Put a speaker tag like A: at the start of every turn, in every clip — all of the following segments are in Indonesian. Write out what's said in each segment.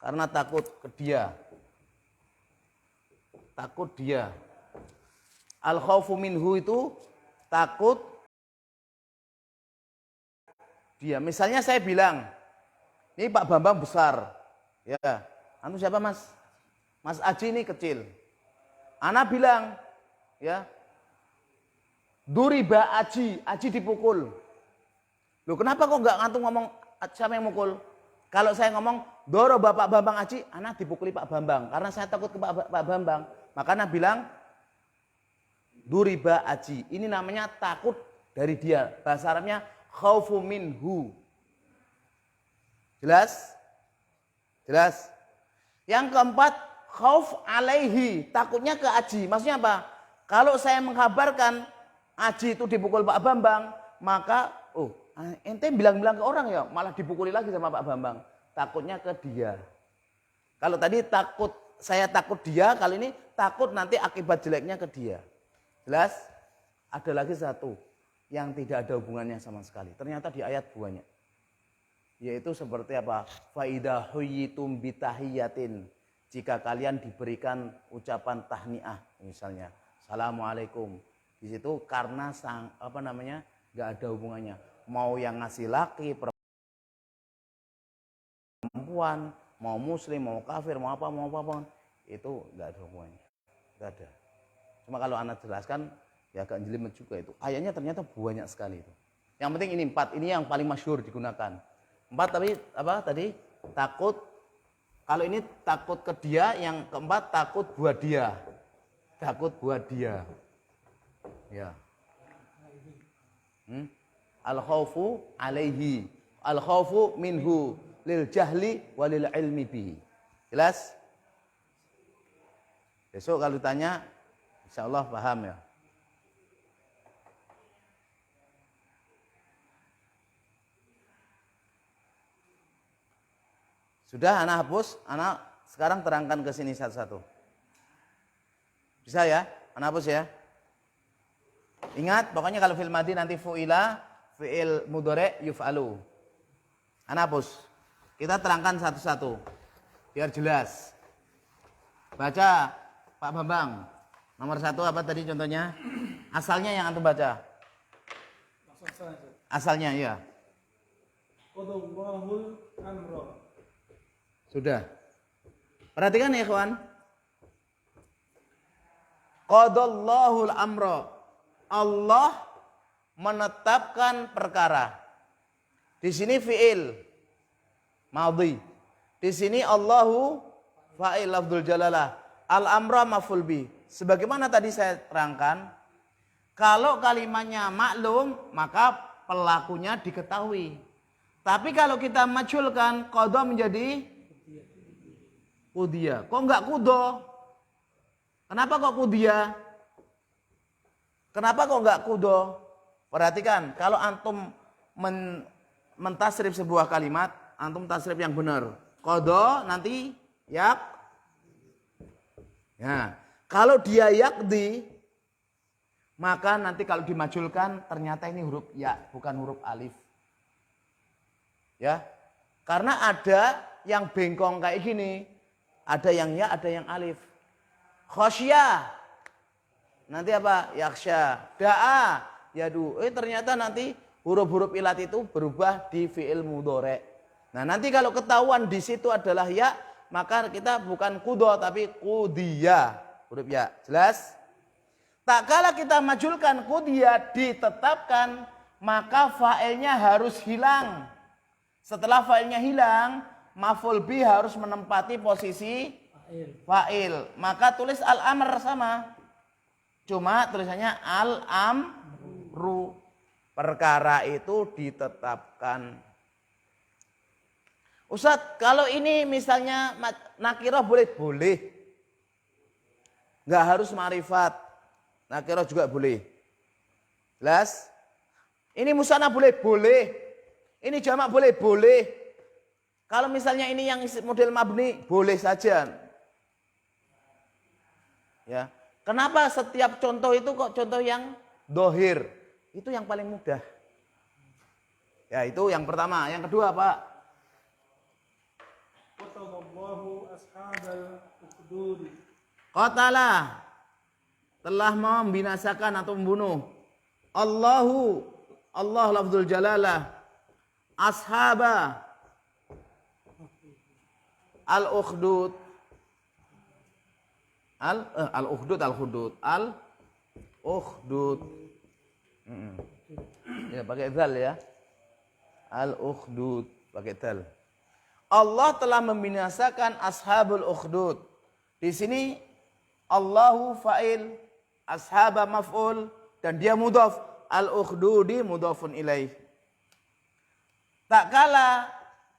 A: karena takut ke dia. Takut dia. Al khaufu minhu itu takut dia. Misalnya saya bilang, ini Pak Bambang besar. Ya, anu siapa Mas? Mas Aji ini kecil. Ana bilang, ya, duriba Aji, Aji dipukul. Loh kenapa kok nggak ngantung ngomong siapa yang mukul? Kalau saya ngomong, doro Bapak Bambang Aji, ana dipukuli Pak Bambang. Karena saya takut ke Pak Bambang. Maka ana bilang, duriba Aji. Ini namanya takut dari dia. Bahasa Arabnya, khaufu minhu. Jelas? Jelas? Yang keempat, khauf alaihi. Takutnya ke Aji. Maksudnya apa? Kalau saya mengkabarkan Aji itu dipukul Pak Bambang, maka, ente bilang-bilang ke orang ya, malah dipukuli lagi sama Pak Bambang. Takutnya ke dia. Kalau tadi saya takut dia, kali ini takut nanti akibat jeleknya ke dia. Jelas? Ada lagi satu yang tidak ada hubungannya sama sekali. Ternyata di ayat banyak. Yaitu seperti apa? Faidah huyitum bitahiyatin. Jika kalian diberikan ucapan tahniah, misalnya, Assalamualaikum. Di situ karena nggak ada hubungannya. Mau yang ngasih laki, perempuan, mau muslim, mau kafir, mau apa, itu nggak ada hubungannya. Nggak ada. Cuma kalau anak jelaskan, ya agak jelimet juga itu. Ayatnya ternyata banyak sekali itu. Yang penting ini 4, ini yang paling masyhur digunakan. 4 tapi apa tadi? Takut. Kalau ini takut ke dia, yang keempat takut buat dia. Takut buat dia. Ya. Al-khaufu alaihi. Al-khaufu minhu lil jahli walil ilmi bihi. Jelas? Besok kalau ditanya, insyaallah paham ya. Sudah anak hapus, anak sekarang terangkan ke sini satu-satu. Bisa ya? Anak hapus ya. Ingat, pokoknya kalau fi'il madhi nanti fu'ila, fi'il mudhari' yuf'alu. Anak hapus. Kita terangkan satu-satu biar jelas. Baca Pak Bambang. Nomor 1 apa tadi contohnya? Asalnya yang antum baca. Asalnya ya.
B: Qadallahul amra.
A: Sudah. Perhatikan ya ikhwan. Qadallahul amra. Allah menetapkan perkara. Di sini fi'il madhi. Di sini Allahu fa'il lafdzul jalalah. Al-amra maf'ul bi. Sebagaimana tadi saya terangkan, kalau kalimatnya maklum, maka pelakunya diketahui. Tapi kalau kita majhulkan, qadha menjadi kudia. Kok enggak kudo? Kenapa kok kudia? Kenapa kok enggak kudo? Perhatikan, kalau antum mentasrif sebuah kalimat, antum tasrif yang benar. Qadha nanti yak. Ya, kalau dia yakdi, maka nanti kalau dimajulkan ternyata ini huruf ya, bukan huruf alif. Ya. Karena ada yang bengkong kayak gini. Ada yang ya, ada yang alif. Khosyah. Nanti apa? Yaksha. Da'a. Yadu. Ternyata nanti huruf-huruf ilat itu berubah di fi'il mudhari'. Nah, nanti kalau ketahuan di situ adalah ya, maka kita bukan kudo tapi kudiya. Huruf ya. Jelas? Tak kala kita majulkan kudiya ditetapkan, maka fa'ilnya harus hilang. Setelah fa'ilnya hilang, maf'ul bi harus menempati posisi fa'il. Maka tulis al-amr sama. Cuma tulisannya al-amru. Perkara itu ditetapkan. Ustadz, kalau ini misalnya nakirah boleh? Boleh. Nggak harus ma'rifat. Nakirah juga boleh. Jelas? Ini musanna boleh? Boleh. Ini jamak boleh? Boleh. Kalau misalnya ini yang model mabni, boleh saja. Ya. Kenapa setiap contoh itu kok contoh yang dohir? Itu yang paling mudah. Ya, itu yang pertama. Yang kedua, Pak.
B: Qatallahu ashabal ukhdud.
A: Qatala telah membinasakan atau membunuh. Allahu Allah lafzul jalalah. Ashaba al-ukhdud al-ukhdud al-ukhdud. Ya pakai zal ya. Al-ukhdud pakai zal. Allah telah membinasakan ashabul ukhdud. Di sini Allahu fa'il, ashaba maf'ul dan dia mudhaf, al-ukhdudi mudhafun ilaih. Tak kala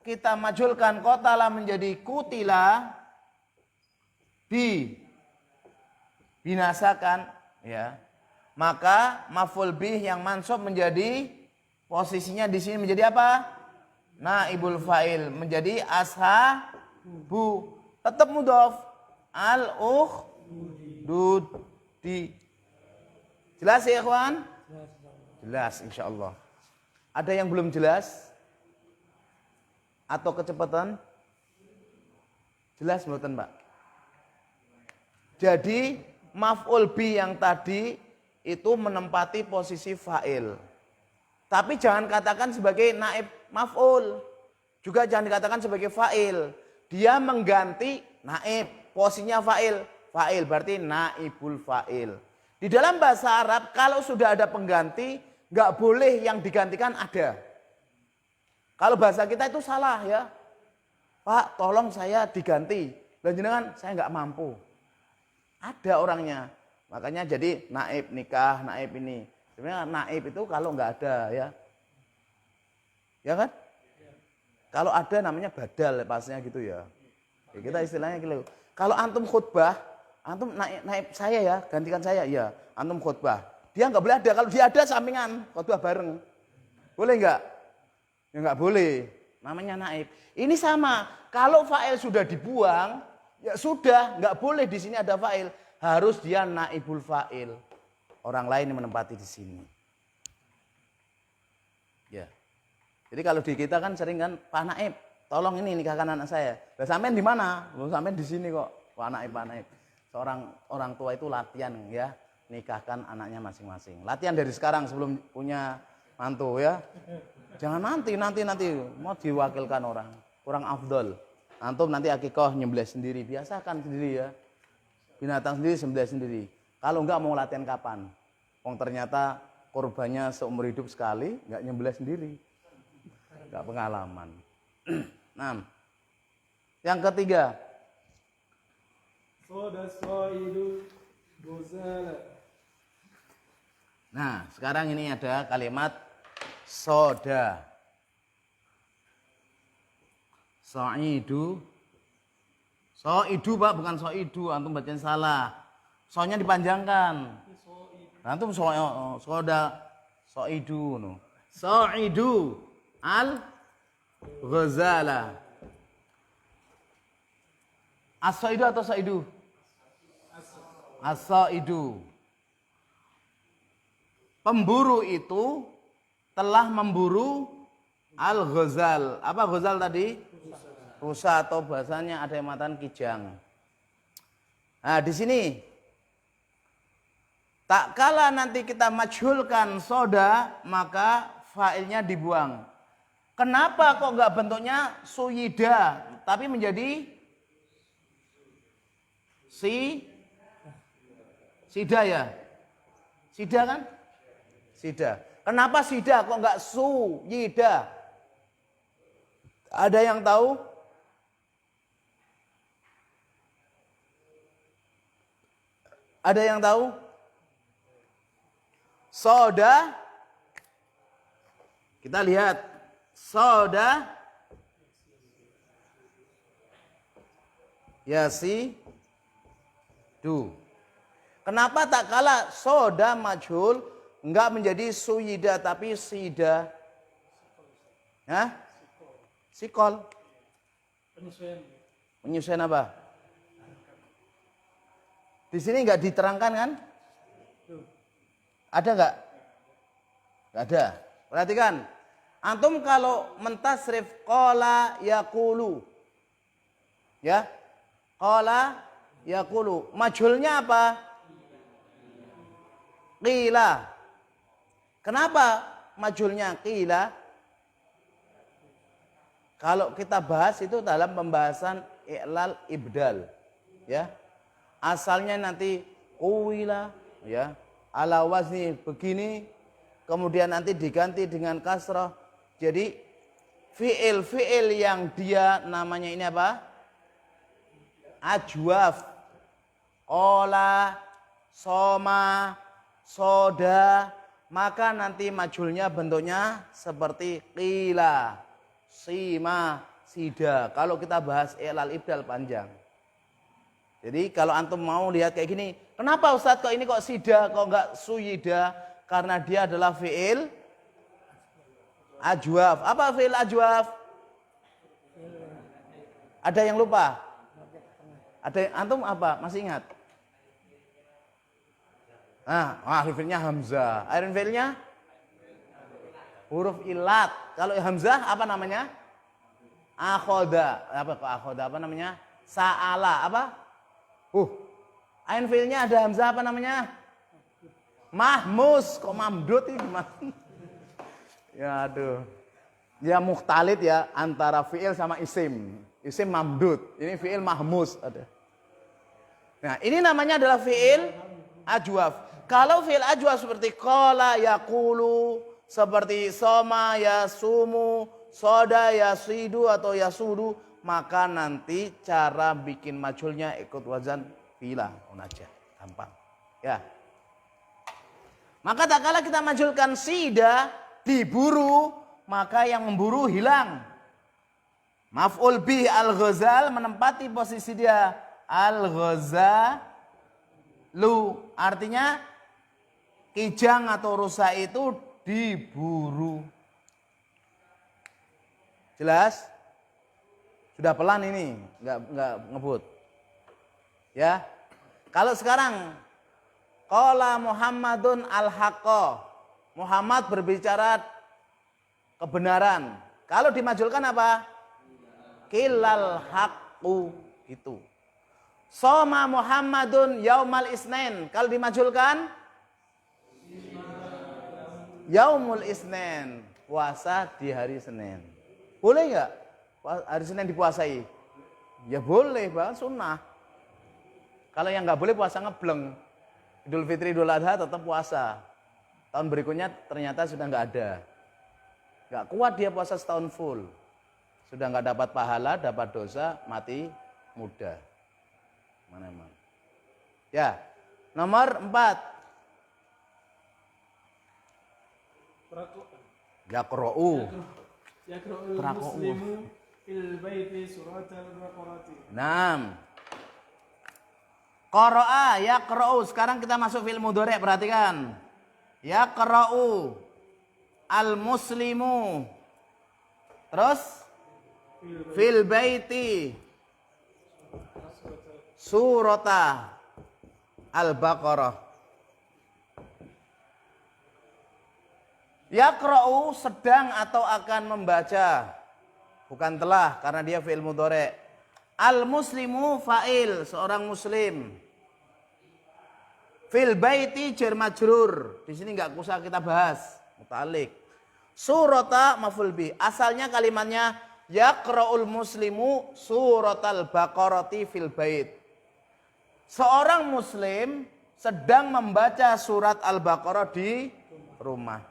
A: kita majulkan qatala menjadi kutila, binasakan ya. Maka maf'ul bih yang mansub menjadi posisinya di sini menjadi apa? Naibul fa'il, menjadi ashabu, tetap mudhaf, al-ukhdudi. Jelas ya ikhwan? Jelas insyaallah. Ada yang belum jelas? Atau kecepatan? Jelas mboten, Pak? Jadi maf'ul bi yang tadi itu menempati posisi fa'il. Tapi jangan katakan sebagai naib maf'ul. Juga jangan dikatakan sebagai fa'il. Dia mengganti naib, posisinya fa'il. Fa'il berarti naibul fa'il. Di dalam bahasa Arab kalau sudah ada pengganti, nggak boleh yang digantikan ada. Kalau bahasa kita itu salah ya. Pak, tolong saya diganti. Dan jenengan saya nggak mampu. Ada orangnya. Makanya jadi naib nikah, naib ini. Sebenarnya naib itu kalau nggak ada ya. Ya kan? Kalau ada namanya badal pasnya gitu ya. Ya kita istilahnya gitu. Kalau antum khutbah, antum naib saya ya, gantikan saya ya. Antum khutbah. Dia nggak boleh ada. Kalau dia ada sampingan, khutbah bareng. Boleh nggak? Ya nggak boleh. Namanya naib. Ini sama. Kalau fa'il sudah dibuang, ya sudah nggak boleh di sini ada fa'il. Harus dia naibul fa'il. Orang lain yang menempati di sini. Ya. Jadi kalau di kita kan sering kan, Pak Naib, tolong ini nikahkan anak saya. Lah sampean di mana? Belum sampean di sini kok, Pak Naib, Pak Naib. Seorang orang tua itu latihan ya, nikahkan anaknya masing-masing. Latihan dari sekarang sebelum punya mantu ya. Jangan nanti mau diwakilkan orang, kurang afdol. Antum nanti akikoh nyembelih sendiri, biasakan sendiri ya. Binatang sendiri sembelih sendiri. Kalau enggak mau latihan kapan? Wong ternyata korbannya seumur hidup sekali, enggak nyembelih sendiri. Enggak pengalaman. Nah, yang ketiga. Nah, sekarang ini ada kalimat soda. So'idu. So'idu Pak, bukan so'idu, antum bacaan salah. Sonya dipanjangkan. Antum soda so'idu no. So'idu al-ghazala. As-so'idu atau so'idu? As-so'idu. Pemburu itu telah memburu al-ghazal. Apa ghazal tadi? Rusa atau bahasanya ada yang mengatakan kijang. Nah, di sini tak kala nanti kita majhulkan soda, maka fa'ilnya dibuang. Kenapa kok enggak bentuknya suyida, tapi menjadi sida ya? Sida kan? Sida. Kenapa sida kok enggak suyida? Ada yang tahu? Ada yang tahu? Soda. Kita lihat. Soda. Yasidu. Kenapa tak kala soda majhul enggak menjadi suyida tapi sida? Hah? Sikol. Penyesuaian apa? Di sini enggak diterangkan kan? Ada enggak? Enggak ada. Perhatikan. Antum kalau mentasrif qala yaqulu. Ya. Qala yaqulu. Majhulnya apa? Qila. Kenapa majhulnya qila? Kalau kita bahas itu dalam pembahasan i'lal ibdal, ya. Asalnya nanti quwila, ya. Ala wazni begini, kemudian nanti diganti dengan kasrah. Jadi fiil yang dia namanya ini apa? Ajwaf. Qala, soma, soda, maka nanti majhulnya bentuknya seperti qila, sima, sida. Kalau kita bahas i'lal ibdal panjang. Jadi kalau antum mau lihat kayak gini, kenapa Ustadz kok ini kok sida, kok enggak suyida? Karena dia adalah fiil ajwaf. Apa fiil ajwaf? Ada yang lupa? Ada yang, antum apa? Masih ingat? Fiilnya hamzah. Iron fiilnya huruf ilat. Kalau hamzah apa namanya? Akhoda. Apa kok akhoda? Apa namanya? Sa'ala. Apa? Iron fiilnya ada hamzah apa namanya? Mahmus. Kok mamdud ini gimana? Ya aduh. Ya mukhtalid ya antara fiil sama isim. Isim mamdud. Ini fiil mahmus ada. Nah, ini namanya adalah fiil ajwaf. Kalau fiil ajwaf seperti qala yaqulu, seperti soma yasumu, soda yasidu atau yasudu, maka nanti cara bikin majhulnya ikut wazan fi'lah aja. Gampang. Ya. Maka tak kala kita majhulkan sida, diburu, maka yang memburu hilang. Maf'ul bih al-ghazal menempati posisi dia. Al-ghazalu artinya kijang atau rusa itu diburu. Jelas? Sudah pelan ini, enggak ngebut. Ya. Kalau sekarang qala Muhammadun al-haqqa. Muhammad berbicara kebenaran. Kalau dimajulkan apa? Qilal haqqu itu. Soma Muhammadun yaumal isnin. Kalau dimajulkan yaumul isnin. Puasa di hari Senin. Boleh nggak? Hari Senin dipuasai? Ya boleh, Bang, sunnah. Kalau yang nggak boleh puasa ngebleng. Idul Fitri, Idul Adha tetap puasa. Tahun berikutnya ternyata sudah nggak ada. Nggak kuat dia puasa setahun full. Sudah nggak dapat pahala, dapat dosa, mati muda. Mana emang? Ya, nomor 4. Yaqra'u.
B: Yaqra'ul muslimu fil baiti suratal baqarati.
A: Naam. Qara'a yaqra'u. Sekarang kita masuk fil mudhari', perhatikan. Yaqra'u al muslimu. Terus fil baiti surata al-baqarah. Yaqra'u sedang atau akan membaca. Bukan telah karena dia fi'il mudhari'. Al-muslimu fa'il, seorang muslim. Fil baiti jar majrur. Di sini enggak usah kita bahas, muta'alliq. Surata maf'ul bih. Asalnya kalimatnya yaqra'ul muslimu suratal baqarati fil bait. Seorang muslim sedang membaca surat Al-Baqarah di rumah.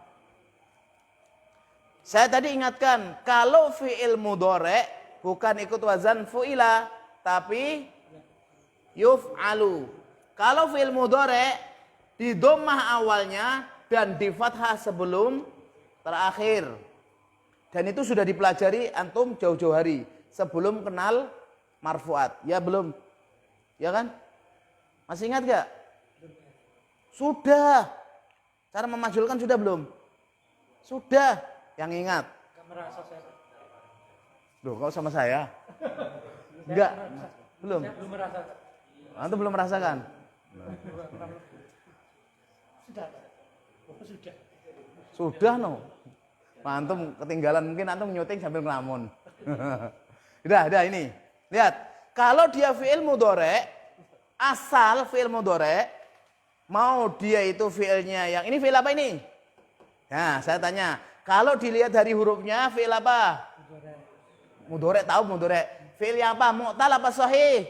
A: Saya tadi ingatkan, kalau fi'il mudhari' bukan ikut wazan fu'ila, tapi yuf'alu. Kalau fi'il mudhari' di dhammah awalnya dan di fathah sebelum terakhir. Dan itu sudah dipelajari antum jauh-jauh hari sebelum kenal marfu'at. Ya belum? Ya kan? Masih ingat gak? Sudah. Cara memajulkan sudah belum? Sudah. Yang ingat.
B: Gak merasa saya.
A: Loh, kau sama saya? Enggak. Belum.
B: Saya belum merasa.
A: Antum belum merasakan?
B: Sudah. Oh, sudah.
A: Sudah no. Antum ketinggalan, mungkin antum nyuting sambil ngelamun. Udah ini. Lihat. Kalau dia fi'il mudhari, asal fi'il mudhari, mau dia itu fi'ilnya yang ini fi'il apa ini? Nah, saya tanya, kalau dilihat dari hurufnya fi'il apa? Mudhari, tahu mudhari. Fi'ilnya apa? Mu'tal apa sahih?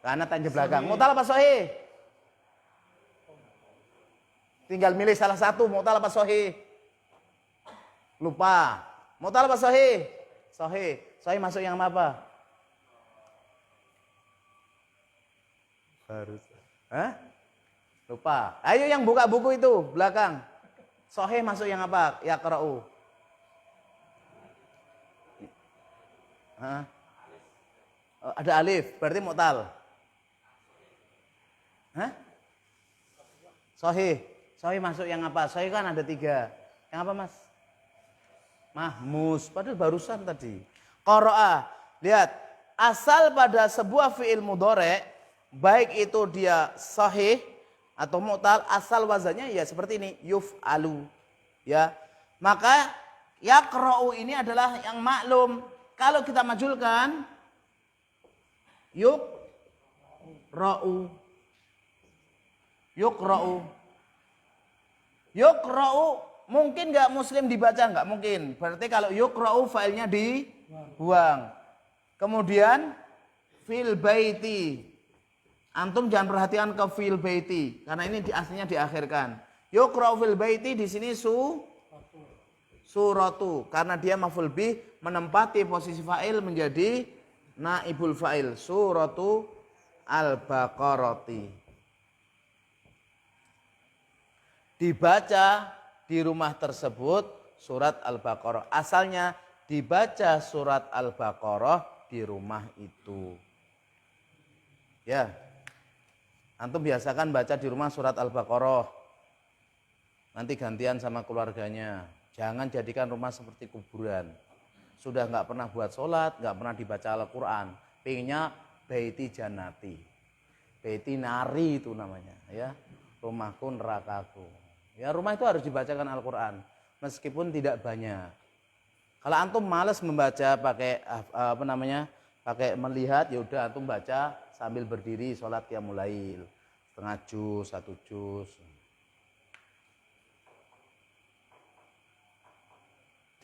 A: Karena tanya belakang. Mu'tal apa sahih? Tinggal milih salah satu, mu'tal apa sahih? Lupa. Mu'tal apa sahih? Sahih. Sahih masuk yang apa? Harus. Hah? Lupa. Ayo yang buka buku itu, belakang. Sahih masuk yang apa? Yaqra'u. Hah? Oh, ada alif, berarti mu'tal. Hah? Sahih. Sahih masuk yang apa? Sahih kan ada 3. Yang apa, Mas? Mahmus. Padahal barusan tadi. Qara'a. Lihat. Asal pada sebuah fi'il mudhari, baik itu dia sahih atau mu'tal, asal wazannya ya seperti ini. Yuf'alu. Ya. Maka yaqra'u ini adalah yang maklum. Kalau kita majulkan, yuqra'u. Yuqra'u. Yuqra'u mungkin nggak muslim dibaca? Nggak mungkin. Berarti kalau yuqra'u failnya dibuang. Kemudian fil baiti. Antum jangan perhatikan ke fil baiti karena ini aslinya diakhirkan. Yuqra'u fil baiti di sini suratu karena dia maf'ul bih menempati posisi fa'il menjadi naibul fa'il. Suratu Al-Baqarati. Dibaca di rumah tersebut surat Al-Baqarah. Asalnya dibaca surat Al-Baqarah di rumah itu. Ya. Antum biasakan baca di rumah surat Al-Baqarah. Nanti gantian sama keluarganya. Jangan jadikan rumah seperti kuburan. Sudah nggak pernah buat sholat, nggak pernah dibaca Al-Quran. Pengennya baiti janati. Baiti nari itu namanya. Ya. Rumahku nerakaku. Ya, rumah itu harus dibacakan Al-Quran. Meskipun tidak banyak. Kalau antum malas membaca pakai pakai melihat, ya udah antum baca sambil berdiri sholat qiyamul lail. Setengah juz, 1 juz.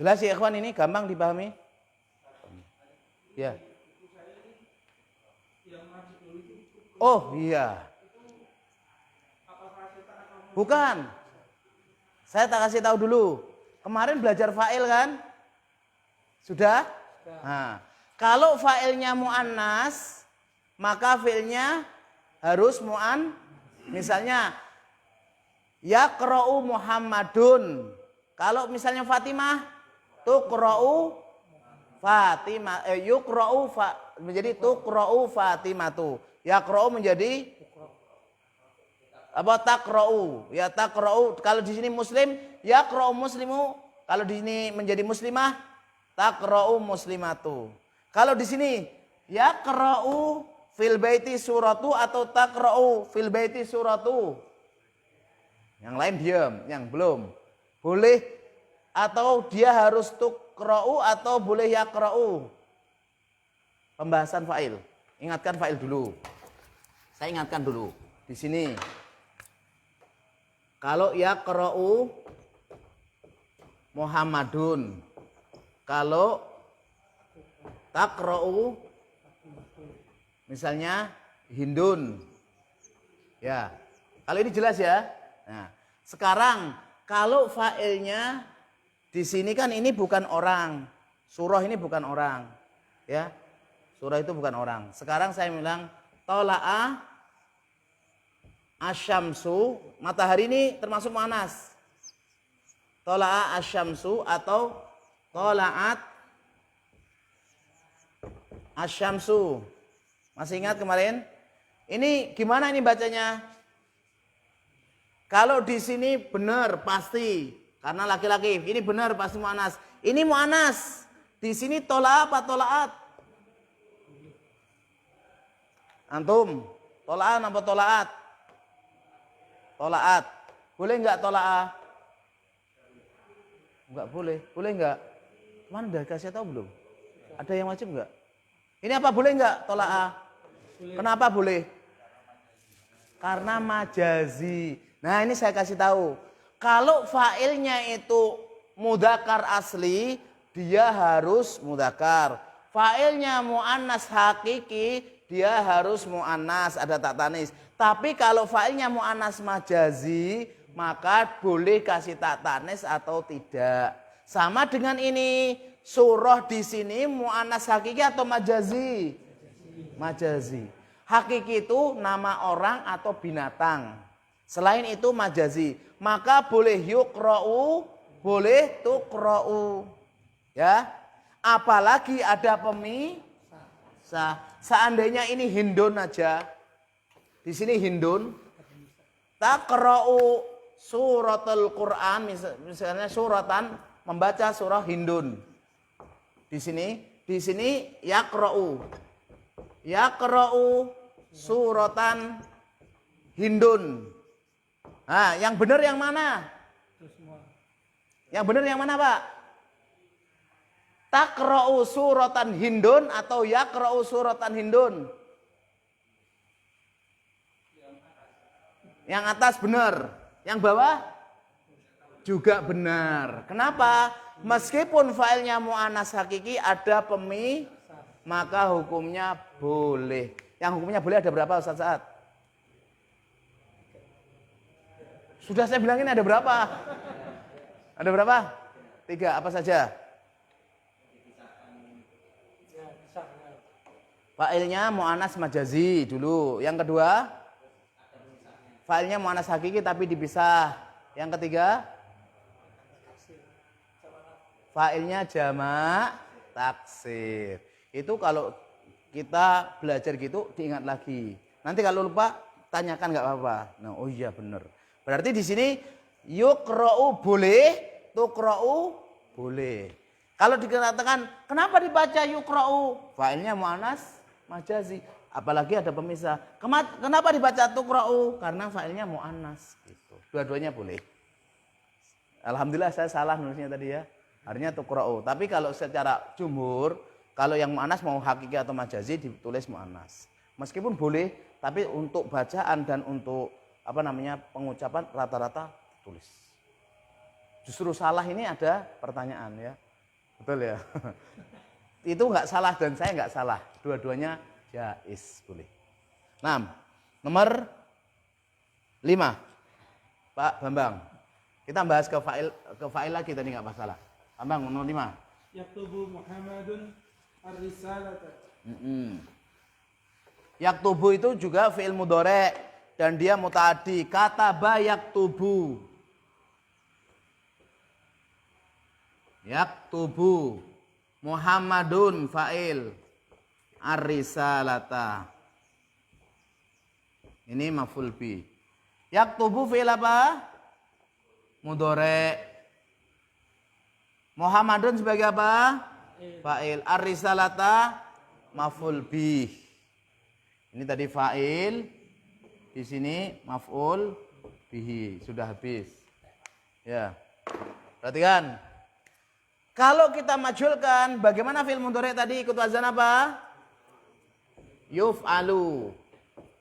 A: Jelas ya ikhwan, ini gampang dipahami? Ya. Oh iya. Bukan. Saya tak kasih tahu dulu. Kemarin belajar fa'il kan? Sudah? Nah, kalau fa'ilnya mu'annas, maka fi'ilnya harus misalnya yaqra'u Muhammadun. Kalau misalnya Fatimah, tuqra'u Fatimah, yuqra'u menjadi tuqra'u Fatimatu. Yaqra'u menjadi apa? Taqra'u. Ya taqra'u. Kalau di sini muslim, yaqra'u muslimu. Kalau di sini menjadi muslimah, taqra'u muslimatu. Kalau di sini yaqra'u fil baiti suratu atau taqra'u fil baiti suratu. Yang lain diam, yang belum. Boleh atau dia harus tuqra'u atau boleh yaqra'u. Pembahasan fa'il. Ingatkan fa'il dulu. Saya ingatkan dulu. Di sini kalau yaqra'u Muhammadun. Kalau taqra'u misalnya Hindun. Ya. Kalau ini jelas ya. Nah, sekarang kalau fa'ilnya di sini kan ini bukan orang. Surah ini bukan orang. Ya. Surah itu bukan orang. Sekarang saya bilang tola'a asyamsu, matahari ini termasuk muannas. Tola'a asyamsu atau tola'at asyamsu. Masih ingat kemarin? Ini gimana ini bacanya? Kalau di sini benar pasti karena laki-laki. Ini benar pasti muannas. Ini muannas. Di sini tola'a apa tola'at? Antum, tola'an apa tola'at? Tola'at. Boleh enggak tola'ah? Enggak boleh. Boleh enggak? Mana udah kasih tahu belum? Ada yang wajib enggak? Ini apa boleh enggak tola'ah?
B: Boleh.
A: Kenapa boleh? Karena majazi. Nah ini saya kasih tahu. Kalau fa'ilnya itu mudzakkar asli, dia harus mudzakkar. Fa'ilnya mu'annas hakiki, dia harus mu'annas, ada tak tanis. Tapi kalau fa'ilnya mu'annas majazi, maka boleh kasih tak tanis atau tidak. Sama dengan ini, surah di sini mu'annas hakiki atau majazi? Majazi. Hakiki itu nama orang atau binatang. Selain itu majazi. Maka boleh yukra'u, boleh tukra'u. Ya. Apalagi ada pemisah. Seandainya ini hindun aja. Di sini hindun. Takra'u suratul Quran, misalnya suratan, membaca surah hindun. Di sini yakra'u. Yakra'u suratan hindun. Nah, yang benar yang mana? Yang benar yang mana, Pak? Takra'u suratan hindun atau yakra'u suratan hindun? Yang atas benar, yang bawah juga benar. Kenapa? Meskipun failnya mu'annas hakiki ada maka hukumnya boleh. Yang hukumnya boleh ada berapa Ustaz Saad? Sudah saya bilangin ada berapa? Ada berapa? 3, apa saja? Failnya mu'annas majazi dulu. Yang kedua, failnya mu'annas hakiki tapi dipisah. Yang ketiga, failnya jamak taksir. Itu kalau kita belajar gitu diingat lagi. Nanti kalau lupa tanyakan nggak apa-apa. Nah, oh iya benar. Berarti di sini yukra'u boleh, tukra'u boleh. Kalau dikatakan kenapa dibaca yukra'u? Failnya mu'annas majazi, apalagi ada pemisah. Kenapa dibaca tukra'u? Karena failnya mu'annas gitu. Dua-duanya boleh. Alhamdulillah saya salah nulisnya tadi ya. Artinya tukra'u. Tapi kalau secara jumhur, kalau yang mu'annas mau hakiki atau majazi ditulis mu'annas. Meskipun boleh, tapi untuk bacaan dan untuk pengucapan rata-rata tulis. Justru salah ini ada pertanyaan ya. Betul ya? Itu nggak salah dan saya nggak salah. Dua-duanya jaiz boleh. 6. Nomor 5. Pak Bambang. Kita bahas ke fa'il lagi tadi nggak masalah. Bambang nomor 5.
B: Yaktubu Muhammadun ar-risalata.
A: Yaktubu itu juga fi'il mudhari' dan dia mutaaddi. Kataba yaktubu. Yaktubu Muhammadun fa'il ar-risalata. Ini maf'ul bi. Yaktubu fi'il apa? Mudhari'. Muhammadun sebagai apa? Fa'il. Ar-risalata maf'ul bi. Ini tadi fa'il. Di sini maf'ul bihi. Sudah habis. Ya. Perhatikan. Kalau kita majhulkan, bagaimana fi'il mudhari' tadi ikut wazan apa? Yuf'alu.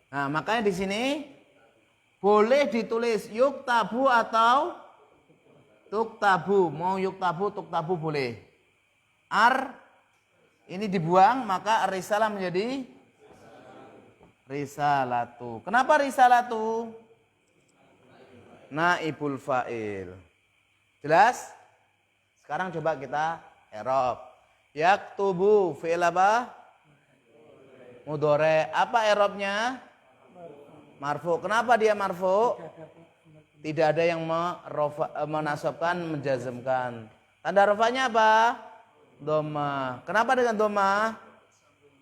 A: Nah, makanya di sini boleh ditulis yuktabu atau tuktabu. Mau yuktabu, tuktabu boleh. Ini dibuang, maka risalah menjadi risalatu. Kenapa risalatu? Naibul fa'il. Jelas? Sekarang coba kita i'rab. Yaktubu fi'il apa? Mudhari'. Apa i'rabnya? Marfu. Kenapa dia marfu? Tidak ada yang menasabkan, menjazmkan. Tanda rafanya apa? Dhamma. Kenapa dengan dhamma?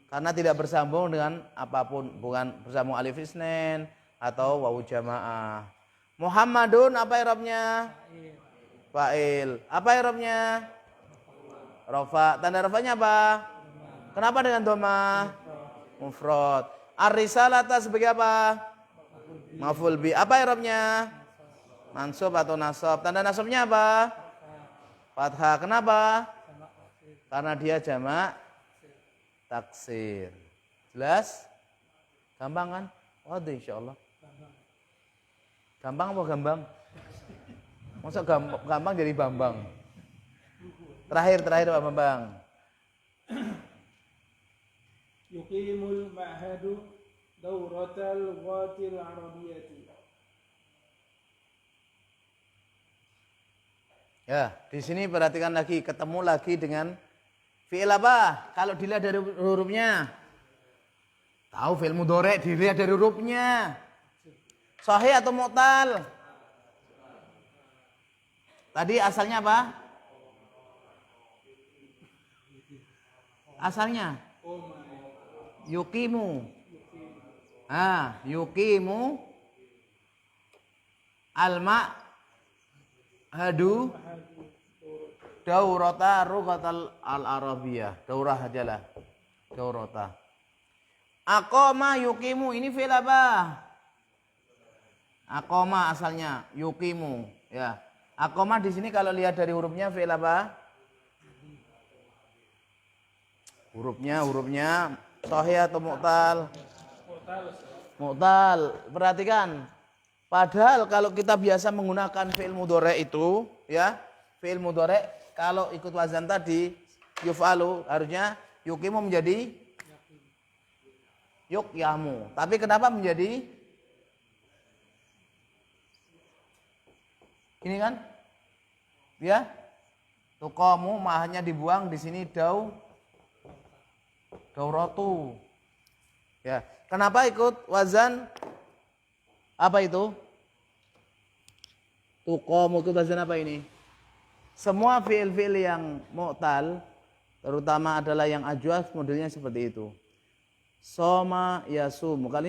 A: Karena tidak bersambung dengan apapun, bukan bersambung alif isnin atau wawu jamaah. Muhammadun apa i'rabnya? Fa'il. Apa i'rabnya? Rafa. Tanda rafanya apa? Kenapa dengan dhamma? Mufrad. Ar-risalata sebagai apa? Maf'ul bi. Apa i'rabnya? Mansub atau nasab. Tanda nasabnya apa? Fathah. Kenapa? Karena dia jamak taksir. Jelas? Gampang kan? Waduh insyaallah. Gampang apa gambang? Masa gampang jadi Bambang? Terakhir Pak Bambang.
B: Yuqimul ma'hadu dauratal lughatil arabiyyati.
A: Ya, di sini perhatikan lagi, ketemu lagi dengan fi'il apa? Kalau dilihat dari hurufnya. Tahu fi'il mudhari dilihat dari hurufnya. Sahih atau mu'tal? Tadi asalnya apa? Asalnya yuqimu. Yuqimu alma hadu daurata rugatal al-arabiyah. Daurah ajalah. Daurata. Aqama yuqimu, ini fi'il apa? Aqama asalnya yuqimu, ya. Aqama di sini kalau lihat dari hurufnya fi'il apa? Hurufnya sahih atau mu'tal? Mu'tal. Perhatikan. Padahal kalau kita biasa menggunakan fi'il mudhari itu, ya, fi'il mudhari kalau ikut wazan tadi yuf'alu harusnya yuqimu menjadi yuqyamu. Tapi kenapa menjadi ini kan? Ya. Tuqamu mahnya dibuang, di sini dauratu. Ya. Kenapa ikut wazan apa itu? Tuqamu ikut wazan apa ini? Semua fi'il-fi'il yang mu'tal, terutama adalah yang ajwaf, modelnya seperti itu. Soma yasum. Kali